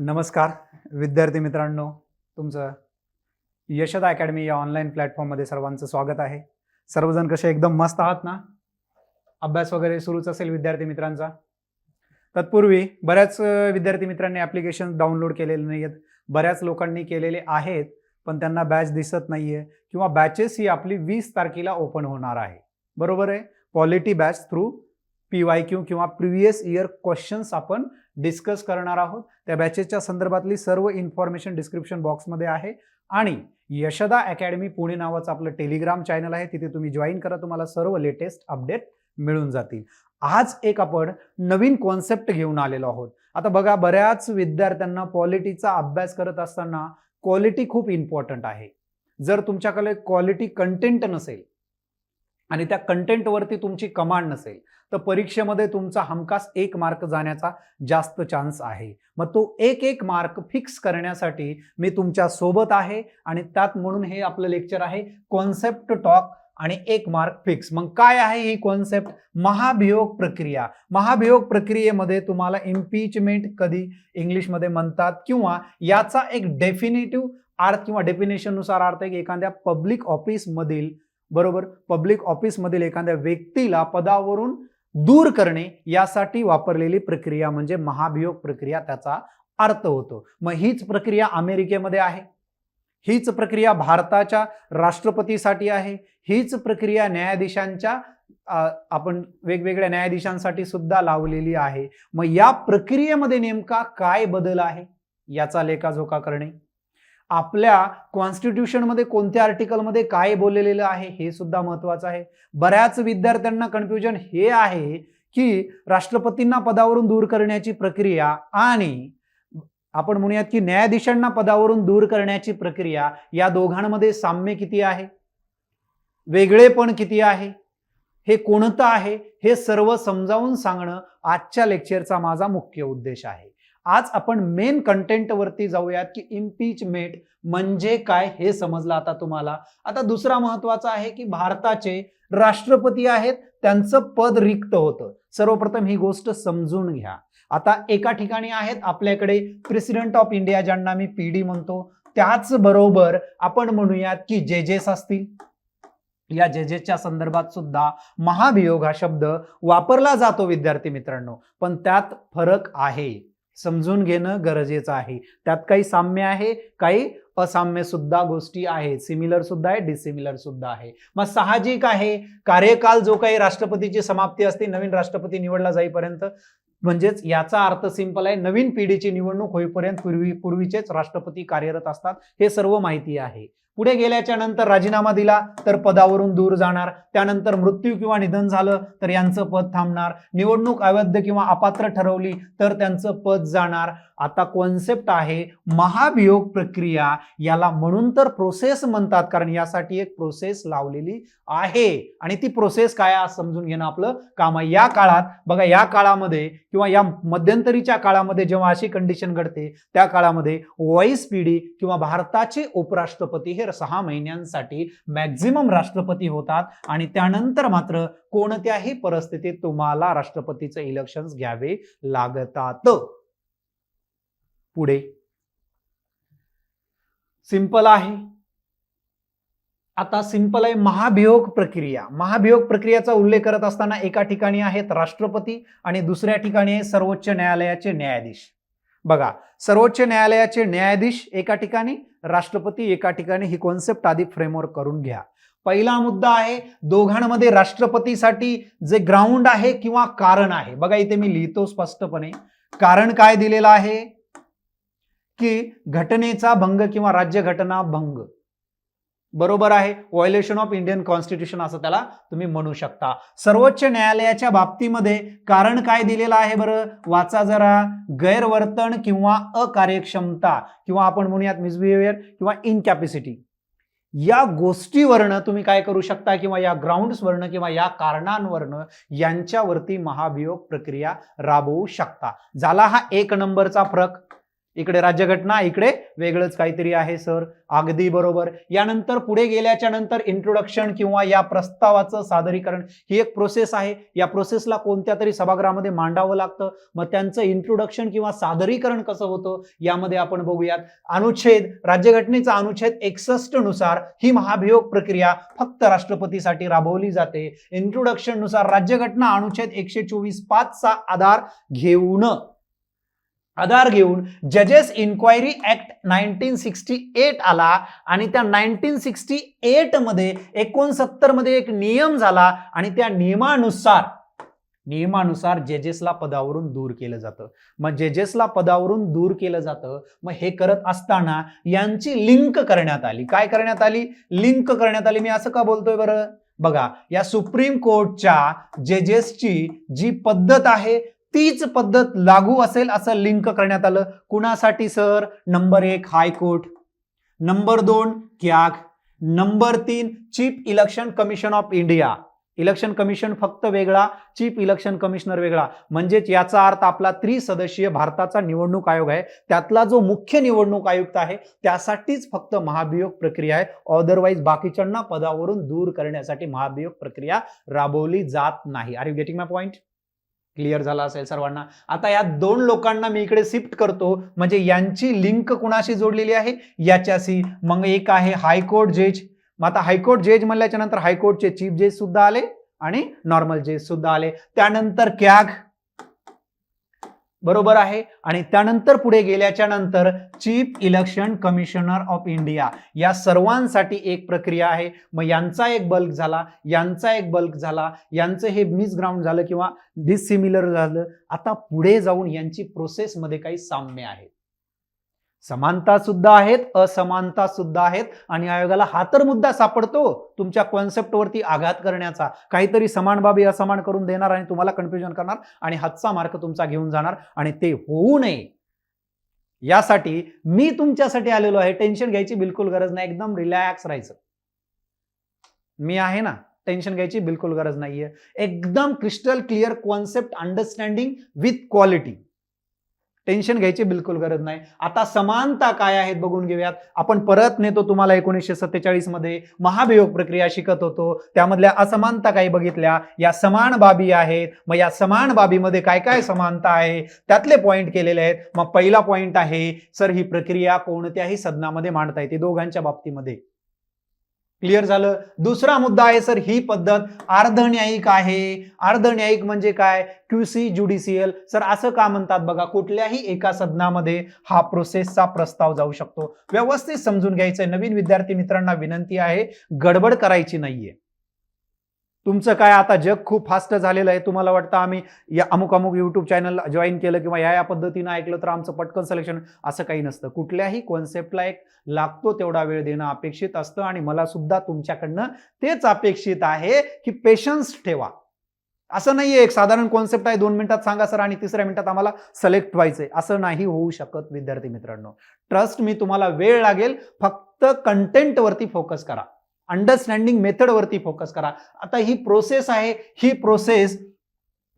नमस्कार विद्यार्थी मित्रांनो, तुमचं यशदा अकॅडमी या ऑनलाईन प्लॅटफॉर्ममध्ये सर्वांचं स्वागत आहे. सर्वजण कसे एकदम मस्त आहात ना? अभ्यास वगैरे सुरूच असेल विद्यार्थी मित्रांचा. तत्पूर्वी बऱ्याच विद्यार्थी मित्रांनी ॲप्लिकेशन डाउनलोड केलेले नाही आहेत. बऱ्याच लोकांनी केलेले आहेत, पण त्यांना बॅच दिसत नाहीये किंवा बॅचेस ही आपली 20 तारखेला ओपन होणार आहे. बरोबर आहे. पॉलिटी बॅच थ्रू PYQ किंवा प्रिव्हियस इयर क्वेश्चन्स आपण डिस्कस करणार आहोत. त्या बॅचेसच्या संदर्भातली सर्व इन्फॉर्मेशन डिस्क्रिप्शन बॉक्समध्ये आहे आणि यशदा अकॅडमी पुणे नावाचं आपलं टेलिग्राम चॅनल आहे, तिथे तुम्ही जॉईन करा, तुम्हाला सर्व लेटेस्ट अपडेट मिळून जातील. आज एक आपण नवीन कॉन्सेप्ट घेऊन आलेलो आहोत. आता बघा, बऱ्याच विद्यार्थ्यांना पॉलिटीचा अभ्यास करत असताना क्वालिटी खूप इम्पॉर्टंट आहे. जर तुमच्याकडे क्वालिटी कंटेंट नसेल आणि त्या कंटेंटवरती तुमची कमांड नसेल तर परीक्षेमध्ये तुमचा हमखास 1 मार्क जाण्याचा जास्त चान्स आहे. मग तो एक मार्क फिक्स करण्यासाठी मी तुमच्या सोबत आहे आणि त्यात म्हणून हे आपलं लेक्चर आहे कॉन्सेप्ट टॉक आणि 1 मार्क फिक्स. मग काय आहे ही कॉन्सेप्ट? महाभियोग प्रक्रिया. महाभियोग प्रक्रियेमध्ये तुम्हाला इम्पीचमेंट कधी इंग्लिशमध्ये म्हणतात किंवा याचा एक डेफिनेटिव्ह अर्थ किंवा डेफिनेशन नुसार अर्थ आहे की एखाद्या पब्लिक ऑफिस मधील, बरोबर, पब्लिक ऑफिस मधील एखाद्या व्यक्तीला पदावरून दूर करणे यासाठी वापरलेली प्रक्रिया म्हणजे महाभियोग प्रक्रिया, त्याचा अर्थ होतो. मग हीच प्रक्रिया अमेरिकेमध्ये आहे, हीच प्रक्रिया भारताच्या राष्ट्रपतीसाठी आहे, हीच प्रक्रिया न्यायाधीशांच्या आपण वेगवेगळ्या न्यायाधीशांसाठी सुद्धा लावलेली आहे. मग या प्रक्रियेमध्ये नेमका काय बदल आहे याचा लेखाजोखा करणे, आपल्या कॉन्स्टिट्यूशनमध्ये कोणत्या आर्टिकलमध्ये काय बोललेलं आहे हे सुद्धा महत्वाचं आहे. बऱ्याच विद्यार्थ्यांना कन्फ्युजन हे आहे की राष्ट्रपतींना पदावरून दूर करण्याची प्रक्रिया आणि आपण म्हणूयात की न्यायाधीशांना पदावरून दूर करण्याची प्रक्रिया, या दोघांमध्ये साम्य किती आहे, वेगळेपण किती आहे, हे कोणतं आहे, हे सर्व समजावून सांगणं आजच्या लेक्चरचा माझा मुख्य उद्देश आहे. आज आपण मेन कंटेंट वरती जाऊयात की इम्पीचमेंट म्हणजे काय हे समजलं आता तुम्हाला. आता दुसरा महत्वाचा आहे की भारताचे राष्ट्रपती आहेत, त्यांचं पद रिक्त होतं. सर्वप्रथम ही गोष्ट समजून घ्या. आता एका ठिकाणी आहेत आपल्याकडे प्रेसिडेंट ऑफ इंडिया, ज्यांना मी PD म्हणतो. त्याचबरोबर आपण म्हणूयात की जजेस असतील. या जजेसच्या संदर्भात सुद्धा महाभियोग हा शब्द वापरला जातो विद्यार्थी मित्रांनो, पण त्यात फरक आहे, समजून घेणं गरजेचं आहे. त्यात काही साम्य आहे, काही असाम्य सुद्धा गोष्टी आहेत, सिमिलर सुद्धा आहे, डिसिमिलर सुद्धा आहे. मग साहजिक आहे, कार्यकाल जो काही राष्ट्रपतीची समाप्ती असते नवीन राष्ट्रपती निवडला जाईपर्यंत, म्हणजेच याचा अर्थ सिंपल आहे, नवीन पिढीची निवडणूक होईपर्यंत पूर्वीचेच राष्ट्रपती कार्यरत असतात, हे सर्व माहिती आहे. पुढे गेल्याच्या नंतर राजीनामा दिला तर पदावरून दूर जाणार, त्यानंतर मृत्यू किंवा निधन झालं तर यांचं पद थांबणार, निवडणूक अवैध किंवा अपात्र ठरवली तर त्यांचं पद जाणार. आता कॉन्सेप्ट आहे महाभियोग प्रक्रिया, याला म्हणून तर प्रोसेस म्हणतात, कारण यासाठी एक प्रोसेस लावलेली आहे आणि ती प्रोसेस काय आज समजून घेणं आपलं काम आहे. या काळात बघा, या काळामध्ये किंवा या मध्यंतरीच्या काळामध्ये जेव्हा अशी कंडिशन घडते त्या काळामध्ये व्हाईस PD किंवा भारताचे उपराष्ट्रपती हे 6 महिन्यांसाठी मॅक्झिमम राष्ट्रपती होतात आणि त्यानंतर मात्र कोणत्याही परिस्थितीत तुम्हाला राष्ट्रपतीचे इलेक्शन्स घ्यावे लागतात. पुढे सिंपल आहे. आता सिंपल आहे महाभियोग प्रक्रिया. महाभियोग प्रक्रियेचा उल्लेख करत असताना एका ठिकाणी आहेत राष्ट्रपती आणि दुसऱ्या ठिकाणी आहे सर्वोच्च न्यायालयाचे न्यायाधीश. बघा, सर्वोच्च न्यायालयाचे न्यायाधीश एका ठिकाणी, राष्ट्रपती एका ठिकाणी. ही कॉन्सेप्ट आधी फ्रेमवर्क करून घ्या. पहिला मुद्दा आहे दोघांमध्ये राष्ट्रपतीसाठी जे ग्राउंड आहे किंवा कारण आहे. बघा, इथे मी लिहितो स्पष्टपणे, कारण काय दिलेलं आहे की घटनेचा भंग किंवा राज्यघटना भंग, बरोबर आहे, व्हायोलेशन ऑफ इंडियन कॉन्स्टिट्यूशन असं त्याला तुम्ही म्हणू शकता. सर्वोच्च न्यायालयाच्या बाबतीमध्ये कारण काय दिलेलं आहे बरं, वाचा जरा. गैरवर्तन किंवा अकार्यक्षमता किंवा आपण म्हणूयात मिसबिहेवियर किंवा इनकॅपॅसिटी, या गोष्टीवरनं तुम्ही काय करू शकता किंवा या ग्राउंड्सवरनं किंवा या कारणांवरनं यांच्यावरती महाभियोग प्रक्रिया राबवू शकता. झाला हा 1 नंबरचा फरक. इकडे राज्यघटना, इकडे वेगळंच काहीतरी आहे सर. अगदी बरोबर. यानंतर पुढे गेल्याच्या नंतर इंट्रोडक्शन किंवा या प्रस्तावाचं सादरीकरण ही एक प्रोसेस आहे. या प्रोसेसला कोणत्या तरी सभागृहामध्ये मांडावं लागतं. मग त्यांचं इंट्रोडक्शन किंवा सादरीकरण कसं होतं यामध्ये आपण बघूयात. अनुच्छेद, राज्यघटनेचा अनुच्छेद 61 नुसार ही महाभियोग प्रक्रिया फक्त राष्ट्रपतीसाठी राबवली जाते. इंट्रोडक्शन नुसार राज्यघटना अनुच्छेद 124(5) चा आधार घेऊन जजेस इन्क्वायरी ऍक्ट 1968 आला आणि त्या 1968 मध्ये 69 मध्ये एक नियम झाला आणि त्या नियमानुसार जजेसला पदावरून दूर केलं जातं. मग जजेसला पदावरून दूर केलं जातं. मग हे करत असताना यांची लिंक करण्यात आली. काय करण्यात आली? लिंक करण्यात आली. मी असं का बोलतोय बरं? बघा, या सुप्रीम कोर्टच्या जजेसची जी पद्धत आहे तीच पद्धत लागू असेल असं लिंक करण्यात आलं. कुणासाठी sir? Number 1 high court, number 2 CAG, number 3 chief election commission of India. Election commission फक्त वेगळा, चीफ इलेक्शन कमिशनर वेगळा. म्हणजेच याचा अर्थ आपला त्रिसदस्यीय भारताचा निवडणूक आयोग आहे, त्यातला जो मुख्य निवडणूक आयुक्त आहे त्यासाठीच फक्त महाभियोग प्रक्रिया आहे. अदरवाईज बाकीच्यांना पदावरून दूर करण्यासाठी महाभियोग प्रक्रिया राबवली जात नाही. Are you getting my point? Clear झाला असेल सर्वांना. आता या दोन लोकांना मी इकडे शिफ्ट करतो, म्हणजे यांची लिंक कुणाशी जोडलेली आहे? याच्याशी. मग एक आहे हायकोर्ट जज. मग आता हायकोर्ट जज म्हणल्याच्या नंतर हायकोर्टचे चीफ जज सुद्धा आले आणि नॉर्मल जज सुद्धा आले. त्यानंतर कॅग, बरोबर आहे. आणि त्यानंतर पुढे गेल्याच्या नंतर chief election commissioner of India. या सर्वांसाठी एक प्रक्रिया आहे. मग यांचा एक बल्क झाला, यांचा एक बल्क झाला, यांचं हे मिस ग्राउंड झालं किंवा डिसिमिलर झालं. आता पुढे जाऊन यांची प्रोसेसमध्ये काही साम्य आहे, समानता सुद्धा आहेत, असमानता सुद्धा आहेत. आणि आयोगाला हा तर मुद्दा सापडतो तुमच्या कॉन्सेप्टवरती आघात करण्याचा, काहीतरी समान बाबी असमान करून देणार आणि तुम्हाला कन्फ्युजन करणार आणि हातचा मार्क तुमचा घेऊन जाणार. आणि ते होऊ नये यासाठी मी तुमच्यासाठी आलेलो आहे. टेन्शन घ्यायची बिलकुल गरज नाही, एकदम रिलॅक्स राहायचं. मी आहे ना, टेन्शन घ्यायची बिलकुल गरज नाहीये. एकदम crystal clear concept understanding with quality. Tension घ्यायची बिलकुल गरज नाही. आता समानता काय आहेत बघून घेऊयात. आपण परत नेतो तुम्हाला 1947 मध्ये महाभियोग प्रक्रिया शिकत होतो, त्यामधल्या असमानता काही बघितल्या. या समान बाबी आहेत. मग या समान बाबीमध्ये काय काय समानता आहे त्यातले पॉइंट केलेले आहेत. मग पहिला पॉइंट आहे सर, ही प्रक्रिया कोणत्याही सदनामध्ये मांडता येते, दोघांच्या बाबतीमध्ये. क्लिअर झालं. दुसरा मुद्दा आहे सर, ही पद्धत अर्धन्यायिक आहे. अर्धन्यायिक म्हणजे काय? QC judicial. सर असं का म्हणतात बघा, कुठल्याही एका सदनामध्ये हा प्रोसेसचा प्रस्ताव जाऊ शकतो. व्यवस्थित समजून घ्यायचंय. नवीन विद्यार्थी मित्रांना विनंती आहे, गडबड करायची नाहीये. तुमचं काय आता जग खूप फास्ट झालेलं आहे. तुम्हाला वाटतं आम्ही या अमुक युट्यूब चॅनल जॉईन केलं किंवा या पद्धतीनं ऐकलं तर आमचं पटकन सिलेक्शन, असं काही नसतं. कुठल्याही कॉन्सेप्टला एक लागतो तेवढा वेळ देणं अपेक्षित असतं आणि मला सुद्धा तुमच्याकडनं तेच अपेक्षित आहे की पेशन्स ठेवा. असं नाहीये एक साधारण कॉन्सेप्ट आहे 2 मिनिटात सांगा सर आणि 3ऱ्या मिनिटात आम्हाला सिलेक्ट व्हायचंय, असं नाही होऊ शकत विद्यार्थी मित्रांनो. ट्रस्ट मी, तुम्हाला वेळ लागेल. फक्त कंटेंट वरती फोकस करा, अंडरस्टँडिंग मेथड वरती फोकस करा. आता ही प्रोसेस आहे, ही प्रोसेस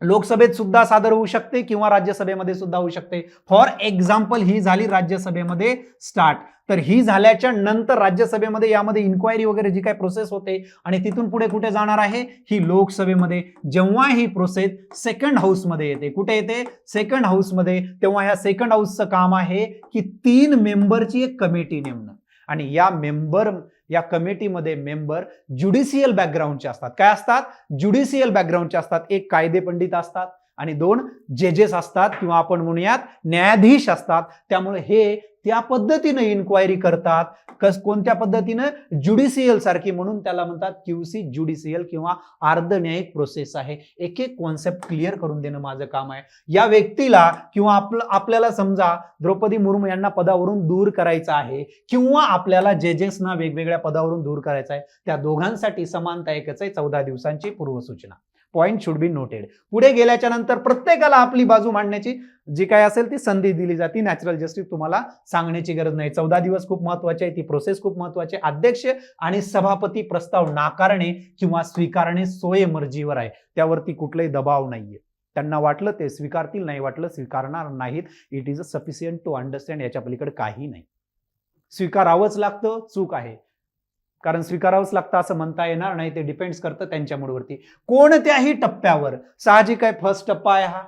लोकसभेत सुद्धा सादर होऊ शकते किंवा राज्यसभेमध्ये सुद्धा होऊ शकते. फॉर एक्झाम्पल ही झाली राज्यसभेमध्ये स्टार्ट, तर ही झाल्याच्या नंतर राज्यसभेमध्ये यामध्ये इन्क्वायरी वगैरे जी काय प्रोसेस होते आणि तिथून पुढे कुठे जाणार आहे? ही लोकसभेमध्ये. जेव्हा ही प्रोसेस सेकंड हाऊसमध्ये येते, कुठे येते? सेकंड हाऊसमध्ये, तेव्हा ह्या सेकंड हाऊसचं काम आहे की 3 मेंबरची एक कमिटी नेमणं. आणि या कमिटीमध्ये मेंबर ज्युडिशियल बॅकग्राऊंडचे असतात. काय असतात? ज्युडिशियल बॅकग्राऊंडचे असतात. एक कायदे पंडित असतात आणि 2 जजेस असतात किंवा आपण म्हणूयात न्यायाधीश असतात. त्यामुळे हे त्या पद्धतीने इन्क्वायरी करतात. कोणत्या पद्धतीनं? ज्युडिशियल सारखी, म्हणून त्याला म्हणतात क्यूसी ज्युडिशियल किंवा अर्धन्यायिक प्रोसेस आहे. एक एक कॉन्सेप्ट क्लिअर करून देणं माझं काम आहे. या व्यक्तीला किंवा आपल्याला समजा द्रौपदी मुर्मू यांना पदावरून दूर करायचं आहे किंवा आपल्याला जजेसना वेगवेगळ्या पदावरून दूर करायचं आहे, त्या दोघांसाठी समानता एकच आहे, 14 दिवसांची पूर्वसूचना. Point should be noted. पुढे गेल्याच्या नंतर प्रत्येकाला आपली बाजू मांडण्याची जी काय असेल ती संधी दिली जाते. नॅचरल जस्टिस तुम्हाला सांगण्याची गरज नाही. 14 दिवस खूप महत्वाचे आहे, ती प्रोसेस खूप महत्वाची आहे. अध्यक्ष आणि सभापती प्रस्ताव नाकारणे किंवा स्वीकारणे स्वयंमर्जीवर आहे, त्यावरती कुठलाही दबाव नाहीये. त्यांना वाटलं ते स्वीकारतील, नाही वाटलं स्वीकारणार नाहीत. It is a sufficient to understand. याच्या पलीकडे काही नाही. स्वीकारावंच लागतं, चूक आहे. कारण स्वीकारावंच लागतं असं म्हणता येणार नाही. ते डिपेंड्स करतं त्यांच्या मूडवरती. कोणत्याही टप्प्यावर, साहजिक आहे, फर्स्ट टप्पा आहे हा,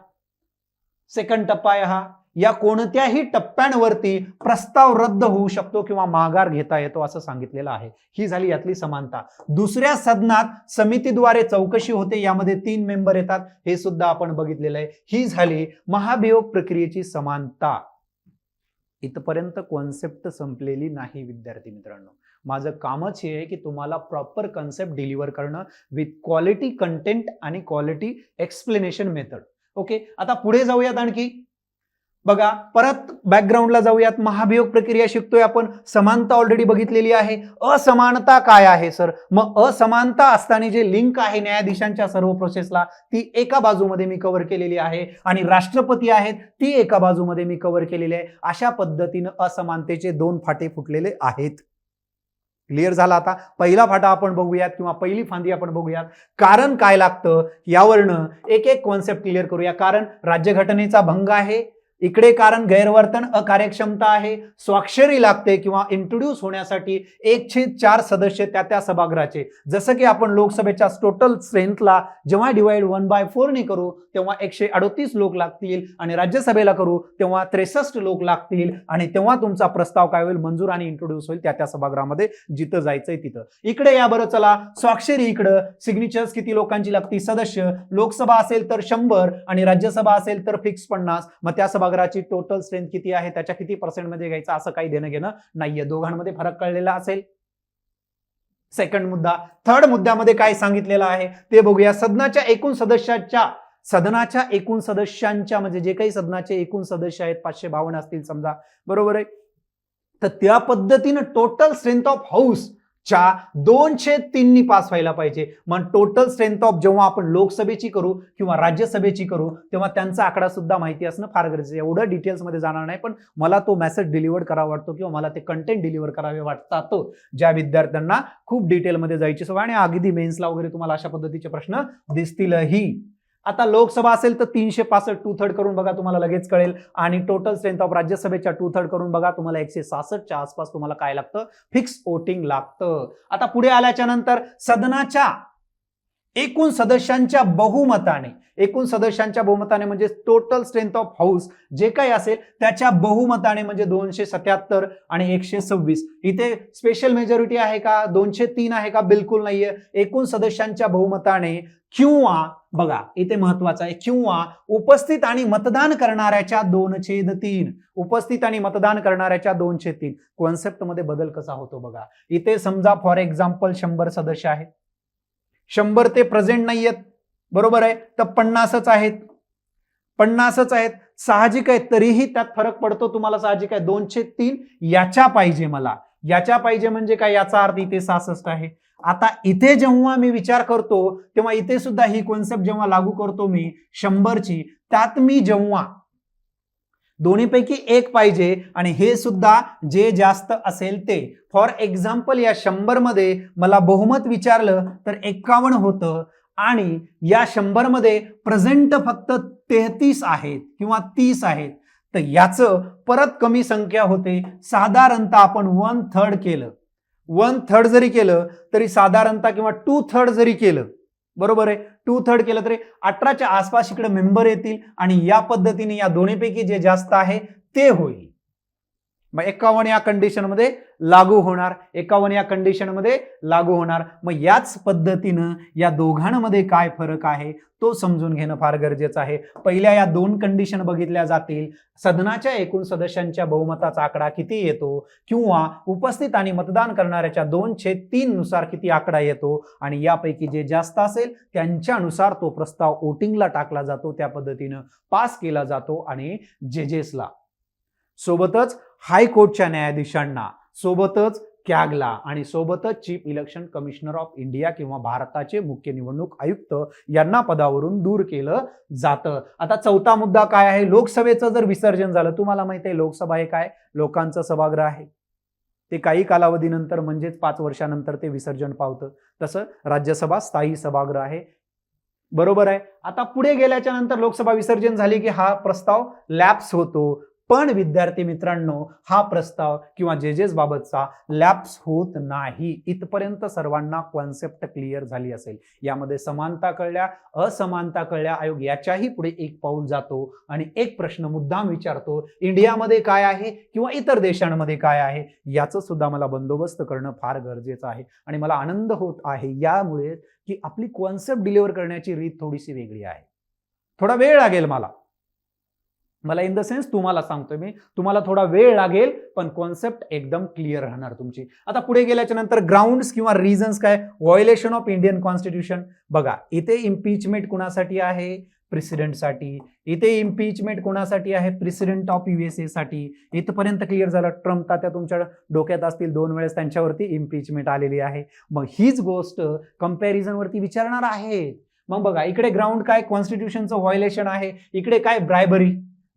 सेकंड टप्पा आहे हा, या कोणत्याही टप्प्यांवरती प्रस्ताव रद्द होऊ शकतो किंवा माघार घेता येतो असं सांगितलेलं आहे. ही झाली यातली समानता. दुसऱ्या सदनात समितीद्वारे चौकशी होते, यामध्ये 3 मेंबर येतात, हे सुद्धा आपण बघितलेलं आहे. ही झाली महाभियोग प्रक्रियेची समानता. इथपर्यंत कॉन्सेप्ट संपलेली नाही विद्यार्थी मित्रांनो. माझं कामच हे आहे की तुम्हाला प्रॉपर कॉन्सेप्ट डिलिव्हर करणं विथ क्वालिटी कंटेंट आणि क्वालिटी एक्सप्लेनेशन मेथड. ओके, आता पुढे जाऊयात आणखी. बघा, परत बॅकग्राऊंडला जाऊयात. महाभियोग प्रक्रिया शिकतोय आपण. समानता ऑलरेडी बघितलेली आहे. असमानता काय आहे सर? मग असमानता असताना जे लिंक आहे न्यायाधीशांच्या सर्व प्रोसेसला, ती एका बाजूमध्ये मी कव्हर केलेली आहे आणि राष्ट्रपती आहेत ती एका बाजूमध्ये मी कव्हर केलेली आहे. अशा पद्धतीनं असमानतेचे 2 फाटे फुटलेले आहेत. क्लिअर झाला? आता पहिला फाटा आपण बघूयात किंवा पहिली फांदी आपण बघूयात. कारण काय लागतं यावरनं एक एक कॉन्सेप्ट क्लिअर करूया. कारण राज्यघटनेचा भंग आहे, इकडे कारण गैरवर्तन अकार्यक्षमता आहे, स्वाक्षरी लागते किंवा इंट्रोड्यूस होण्यासाठी 1/4 सदस्य त्या सभागृहाचे. जसं की आपण लोकसभेच्या टोटल स्ट्रेंथला जेव्हा डिवाइड 1/4 ने करू तेव्हा 138 लोक लागतील आणि राज्यसभेला करू तेव्हा 63 लोक लागतील आणि तेव्हा तुमचा प्रस्ताव काय होईल? मंजूर आणि इंट्रोड्यूस होईल त्या सभागृहामध्ये जिथं जायचंय तिथं. इकडे या बरं, चला स्वाक्षरी इकडं, सिग्नेचर्स किती लोकांची लागती? सदस्य. लोकसभा असेल तर 100 आणि राज्यसभा असेल तर फिक्स 50. मग त्या सभागृहाची टोटल स्ट्रेंथ किती आहे, त्याच्या किती % मध्ये घ्यायचं, असं काही देणं घेणं नाहीये. दोघांमध्ये फरक कळलेला असेल. सेकंड मुद्दा. थर्ड मुद्द्यामध्ये काय सांगितलेलं आहे ते बघूया. सदनाच्या एकूण सदस्यांच्या म्हणजे जे काही सदनाचे एकूण सदस्य आहेत 552 असतील समजा, बरोबर आहे, तर त्या पद्धतीनं टोटल स्ट्रेंथ ऑफ हाऊस च्या 2/3 पास व्हायला पाहिजे. मग टोटल स्ट्रेंथ ऑफ जेव्हा आपण लोकसभेची करू किंवा राज्यसभेची करू तेव्हा त्यांचा आकडा सुद्धा माहिती असणं फार गरजेचं आहे. एवढं डिटेल्स मध्ये जाणार नाही, पण मला तो मेसेज डिलिव्हर करावा वाटतो किंवा मला ते कंटेंट डिलिव्हर करावे वाटतात ज्या विद्यार्थ्यांना खूप डिटेलमध्ये जायची सवय आणि अगदी मेन्सला वगैरे तुम्हाला अशा पद्धतीचे प्रश्न दिसतीलही. आता लोकसभा असेल तर 365 2/3 करून बघा, तुम्हाला लगेच कळेल. आणि टोटल स्ट्रेंथ ऑफ राज्यसभेच्या 2/3 करून बघा, तुम्हाला 166च्या आसपास तुम्हाला काय लागतं? फिक्स वोटिंग लागतं. आता पुढे आल्याच्या नंतर सदनाच्या एकूण सदस्यांच्या बहुमताने म्हणजे टोटल स्ट्रेंथ ऑफ हाऊस जे काही असेल त्याच्या बहुमताने म्हणजे 277 आणि 126. इथे स्पेशल मेजॉरिटी आहे का? 203 आहे का? बिलकुल नाहीये. एकूण सदस्यांच्या बहुमताने किंवा बघा इथे महत्वाचं आहे, किंवा उपस्थित आणि मतदान करणाऱ्याच्या 2/3. उपस्थित आणि मतदान करणाऱ्याच्या 2/3. कॉन्सेप्ट मध्ये बदल कसा होतो बघा. इथे समजा फॉर एक्झाम्पल 100 सदस्य आहेत, 100 ते प्रेझेंट नाहीयेत, बरोबर आहे, तर 50च आहेत. साहजिक आहे, तरीही त्यात फरक पडतो तुम्हाला. साहजिक आहे, 2/3 याच्या पाहिजे मला. याच्या पाहिजे म्हणजे काय? याचा अर्थ इथे 66 आहे. आता इथे जेव्हा मी विचार करतो तेव्हा इथे सुद्धा ही कॉन्सेप्ट जेव्हा लागू करतो मी 100ची, त्यात मी जेव्हा दोन्हीपैकी एक पाहिजे आणि हे सुद्धा जे जास्त असेल ते. फॉर एक्झाम्पल या 100 मध्ये मला बहुमत विचारलं तर 51 होतं आणि या 100 मध्ये प्रेझेंट फक्त 33 आहेत किंवा 30 आहेत, तर याचं परत कमी संख्या होते. साधारणतः आपण 1/3 केलं, 1/3 जरी केलं तरी साधारणतः किंवा 2/3 जरी केलं, बरोबर आहे, 2/3 केलं तरी 18च्या आसपास इकडे मेंबर येतील आणि या पद्धतीने या दोन्हीपैकी जे जास्त आहे ते होईल. मग 51 या कंडिशन मध्ये लागू होणार, 51 या कंडिशन मध्ये लागू होणार. मग याच पद्धतीनं या दोघांमध्ये काय फरक आहे तो समजून घेणं फार गरजेचं आहे. पहिल्या या 2 कंडिशन बघितल्या जातील. सदनाच्या एकूण सदस्यांच्या बहुमताचा आकडा किती येतो किंवा उपस्थित आणि मतदान करणाऱ्याच्या 2/3 नुसार किती आकडा येतो आणि यापैकी जे जास्त असेल त्यांच्यानुसार तो प्रस्ताव वोटिंगला टाकला जातो, त्या पद्धतीनं पास केला जातो आणि जजेसला, सोबतच हायकोर्टच्या न्यायाधीशांना, सोबतच कॅगला आणि सोबतच chief election commissioner of India किंवा भारताचे मुख्य निवडणूक आयुक्त यांना पदावरून दूर केलं जातं. आता चौथा मुद्दा काय आहे? लोकसभेचं जर विसर्जन झालं, तुम्हाला माहिती आहे लोकसभा हे काय? लोकांचं सभागृह आहे. ते काही कालावधीनंतर म्हणजेच 5 वर्षानंतर ते विसर्जन पावतं. तसं राज्यसभा स्थायी सभागृह आहे. बरोबर आहे. आता पुढे गेल्याच्या नंतर लोकसभा विसर्जन झाली की हा प्रस्ताव लॅप्स होतो. पण विद्यार्थी मित्रांनो, हा प्रस्ताव किंवा जेजेस बाबतचा लॅप्स होत नाही. इथपर्यंत सर्वांना कॉन्सेप्ट क्लिअर झाली असेल. यामध्ये समानता कळल्या, असमानता कळल्या. आयोग याच्याही पुढे एक पाऊल जातो आणि एक प्रश्न मुद्दाम विचारतो, इंडियामध्ये काय आहे किंवा इतर देशांमध्ये काय आहे, याचं सुद्धा मला बंदोबस्त करणं फार गरजेचं आहे. आणि मला आनंद होत आहे यामुळे की आपली कॉन्सेप्ट डिलिव्हर करण्याची रीत थोडीशी वेगळी आहे. थोडा वेळ लागेल मला इन द सेन्स तुम्हाला सांगतोय मी, तुम्हाला थोडा वेळ लागेल, पण कॉन्सेप्ट एकदम क्लिअर राहणार तुमची. आता पुढे गेल्याच्या नंतर ग्राउंड्स किंवा रिझन्स काय, व्हायोलेशन ऑफ इंडियन कॉन्स्टिट्यूशन. बघा, इथे इम्पीचमेंट कुणासाठी आहे, प्रेसिडेंटसाठी. इथे इम्पीचमेंट कोणासाठी आहे, प्रेसिडेंट ऑफ USA साठी. इथपर्यंत क्लिअर झालं. ट्रम्प तात्या तुमच्या डोक्यात असतील, 2 वेळेस त्यांच्यावरती इम्पीचमेंट आलेली आहे. मग हीच गोष्ट कंपॅरिझन वरती विचारणार आहे. मग बघा, इकडे ग्राउंड काय, कॉन्स्टिट्यूशनचं व्हायोलेशन आहे. इकडे काय,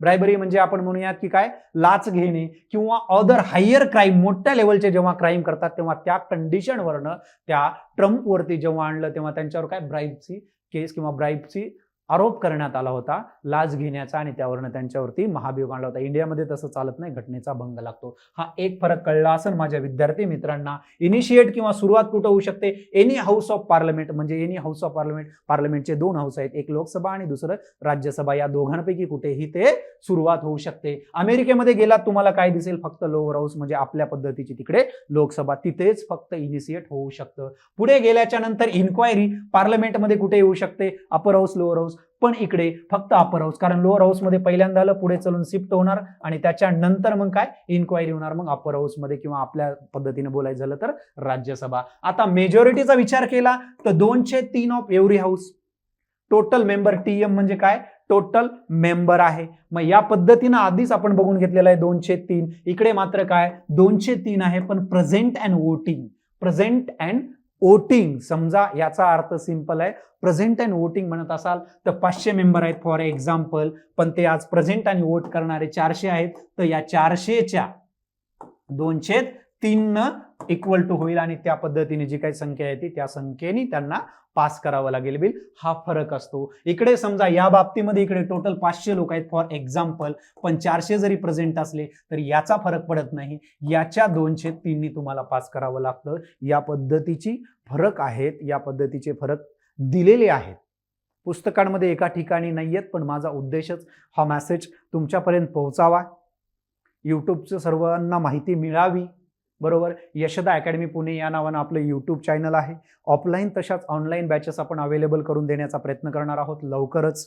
ब्रायबरी म्हणजे आपण म्हणूयात की काय, लाच घेणे किंवा अदर हायर क्राईम, मोठ्या लेवलचे जेव्हा क्राईम करतात तेव्हा त्या कंडिशनवरनं त्या ट्रम्पवरती जेव्हा आणलं तेव्हा त्यांच्यावर काय, ब्राईबची केस किंवा ब्राईबची आरोप करण्यात आला होता, लाच घेण्याचा, आणि त्यावरनं त्यांच्यावरती महाभियोग आणला होता. इंडियामध्ये तसं चालत नाही, घटनेचा भंग लागतो. हा एक फरक कळला असेल माझ्या विद्यार्थी मित्रांना. इनिशिएट किंवा सुरुवात कुठं होऊ शकते, एनी हाऊस ऑफ पार्लमेंट. म्हणजे एनी हाऊस ऑफ पार्लमेंट, पार्लमेंटचे 2 हाऊस आहेत, एक लोकसभा आणि दुसरं राज्यसभा. या दोघांपैकी कुठेही ते सुरुवात होऊ शकते. अमेरिकेमध्ये गेलात तुम्हाला काय दिसेल, फक्त लोअर हाऊस म्हणजे आपल्या पद्धतीची तिकडे लोकसभा, तिथेच फक्त इनिशिएट होऊ शकतं. पुढे गेल्याच्या नंतर इन्क्वायरी पार्लमेंटमध्ये कुठे येऊ शकते, अपर हाऊस, लोअर हाऊस. पण इकडे फक्त अपर हाऊस, कारण लोअर हाऊस मध्ये पहिल्यांदा आलं, पुढे चलून शिफ्ट होणार आणि त्याच्यानंतर मग काय, इन्क्वायरी होणार, मग अपर हाऊस मध्ये किंवा आपल्या पद्धतीने बोलायचं झालं तर राज्यसभा. आता मेजॉरिटीचा विचार केला तर 2/3 of every house. Total member, TM म्हणजे काय, टोटल मेंबर आहे. मग या पद्धतीनं आधीच आपण बघून घेतलेलं आहे 2/3. इकडे मात्र काय, 2/3 आहे, पण प्रेझेंट अँड वोटिंग. समजा याचा अर्थ सिंपल आहे, प्रेझेंट अँड वोटिंग म्हणत असाल तर 500 मेंबर आहेत फॉर एक्झाम्पल, पण ते आज प्रेझेंट आणि वोट करणारे 400 आहेत. तर या 400च्या 2/3 इक्वल टू होईल आणि त्या पद्धतीने जी काही संख्या आहे त्या संख्येने त्यांना पास करावं लागेल बिल. हा फरक असतो. इकडे समजा या बाबतीमध्ये इकडे टोटल 500 लोक आहेत फॉर एक्झाम्पल, पण 400 जरी प्रेझेंट असले तर याचा फरक पडत नाही, याच्या 2/3 तुम्हाला पास करावं लागतं. या पद्धतीची फरक आहेत, या पद्धतीचे फरक दिलेले आहेत पुस्तकांमध्ये, एका ठिकाणी नाही आहेत. पण माझा उद्देशच हा मेसेज तुमच्यापर्यंत पोहोचावा, युट्यूबचं सर्वांना माहिती मिळावी. बरोबर. यशदा अकॅडमी पुणे या नावानं आपलं यूट्यूब चॅनल आहे. ऑफलाईन तशाच ऑनलाईन बॅचेस आपण अवेलेबल करून देण्याचा प्रयत्न करणार आहोत लवकरच.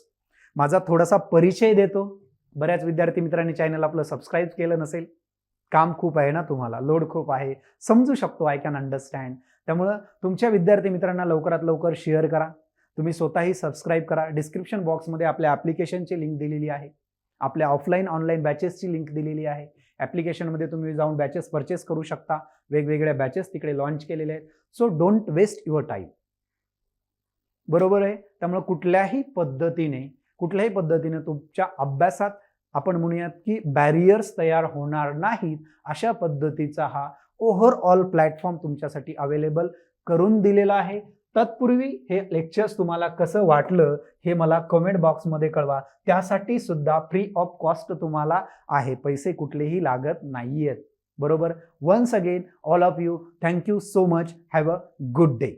माझा थोडासा परिचय देतो. बऱ्याच विद्यार्थी मित्रांनी चॅनल आपलं सबस्क्राईब केलं नसेल, काम खूप आहे ना, तुम्हाला लोड खूप आहे, समजू शकतो, आय कॅन अंडरस्टँड. त्यामुळं तुमच्या विद्यार्थी मित्रांना लवकरात लवकर शेअर करा. तुम्ही स्वतःही सबस्क्राईब करा. डिस्क्रिप्शन बॉक्समध्ये आपल्या ॲप्लिकेशनची लिंक दिलेली आहे, आपल्या ऑफलाईन ऑनलाईन बॅचेसची लिंक दिलेली आहे. ॲप्लिकेशनमध्ये तुम्ही जाऊन बॅचेस परचेस करू शकता. वेगवेगळ्या बॅचेस तिकडे लॉन्च केलेले आहेत. So don't waste your time. बरोबर आहे. त्यामुळे कुठल्याही पद्धतीने तुमच्या अभ्यासात आपण म्हणूयात की बॅरियर्स तयार होणार नाहीत, अशा पद्धतीचा हा ओव्हरऑल प्लॅटफॉर्म तुमच्यासाठी अवेलेबल करून दिलेला आहे. तत्पूर्वी हे लेक्चर्स तुम्हाला कसं वाटलं हे मला कमेंट बॉक्समध्ये कळवा. त्यासाठी सुद्धा फ्री ऑफ कॉस्ट तुम्हाला आहे, पैसे कुठलेही लागत नाहीयेत. बरोबर. Once again all of you, thank you so much. Have a good day.